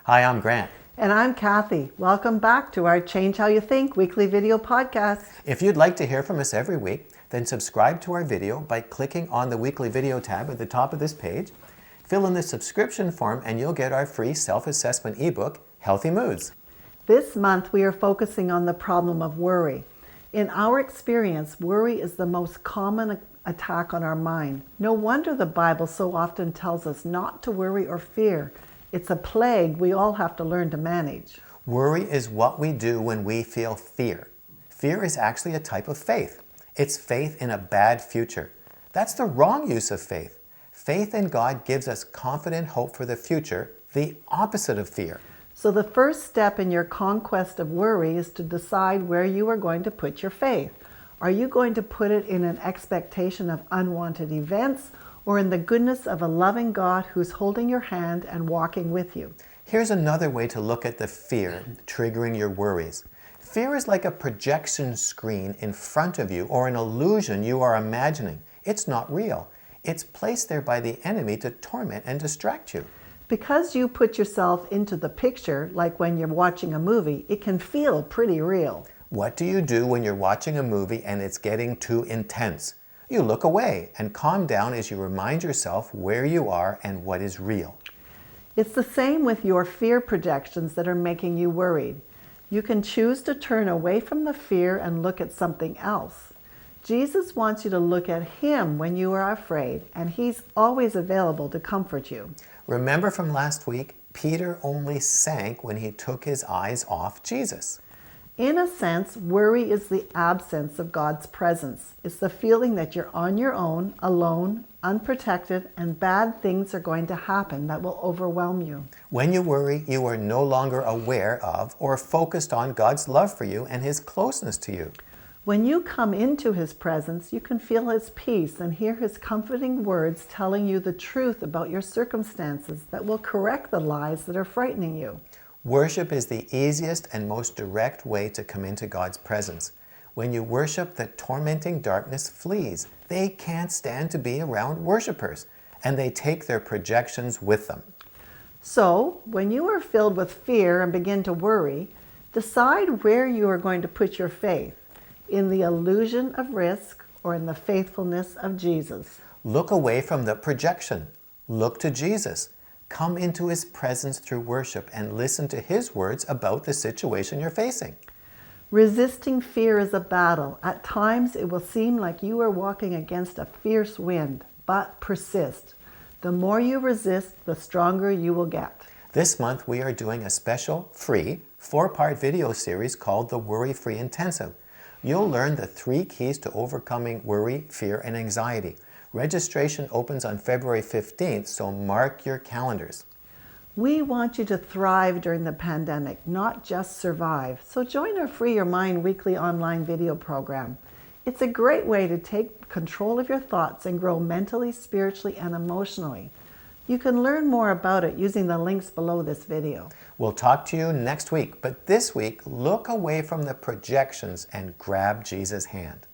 Hi, I'm Grant. And I'm Kathy. Welcome back to our Change How You Think weekly video podcast. If you'd like to hear from us every week, then subscribe to our video by clicking on the weekly video tab at the top of this page. Fill in the subscription form and you'll get our free self-assessment ebook, Healthy Moods. This month we are focusing on the problem of worry. In our experience, worry is the most common attack on our mind. No wonder the Bible so often tells us not to worry or fear. It's a plague we all have to learn to manage. Worry is what we do when we feel fear. Fear is actually a type of faith. It's faith in a bad future. That's the wrong use of faith. Faith in God gives us confident hope for the future, the opposite of fear. So the first step in your conquest of worry is to decide where you are going to put your faith. Are you going to put it in an expectation of unwanted events or in the goodness of a loving God who's holding your hand and walking with you? Here's another way to look at the fear triggering your worries. Fear is like a projection screen in front of you or an illusion you are imagining. It's not real. It's placed there by the enemy to torment and distract you. Because you put yourself into the picture, like when you're watching a movie, it can feel pretty real. What do you do when you're watching a movie and it's getting too intense? You look away and calm down as you remind yourself where you are and what is real. It's the same with your fear projections that are making you worried. You can choose to turn away from the fear and look at something else. Jesus wants you to look at Him when you are afraid, and He's always available to comfort you. Remember from last week, Peter only sank when he took his eyes off Jesus. In a sense, worry is the absence of God's presence. It's the feeling that you're on your own, alone, unprotected, and bad things are going to happen that will overwhelm you. When you worry, you are no longer aware of or focused on God's love for you and His closeness to you. When you come into His presence, you can feel His peace and hear His comforting words telling you the truth about your circumstances that will correct the lies that are frightening you. Worship is the easiest and most direct way to come into God's presence. When you worship, the tormenting darkness flees. They can't stand to be around worshipers, and they take their projections with them. So, when you are filled with fear and begin to worry, decide where you are going to put your faith, in the illusion of risk or in the faithfulness of Jesus. Look away from the projection. Look to Jesus. Come into His presence through worship and listen to His words about the situation you're facing. Resisting fear is a battle. At times it will seem like you are walking against a fierce wind, but persist. The more you resist, the stronger you will get. This month we are doing a special, free, 4-part video series called the Worry-Free Intensive. You'll learn the 3 keys to overcoming worry, fear, and anxiety. Registration opens on February 15th, so mark your calendars. We want you to thrive during the pandemic, not just survive. So join our Free Your Mind weekly online video program. It's a great way to take control of your thoughts and grow mentally, spiritually, and emotionally. You can learn more about it using the links below this video. We'll talk to you next week, but this week, look away from the projections and grab Jesus' hand.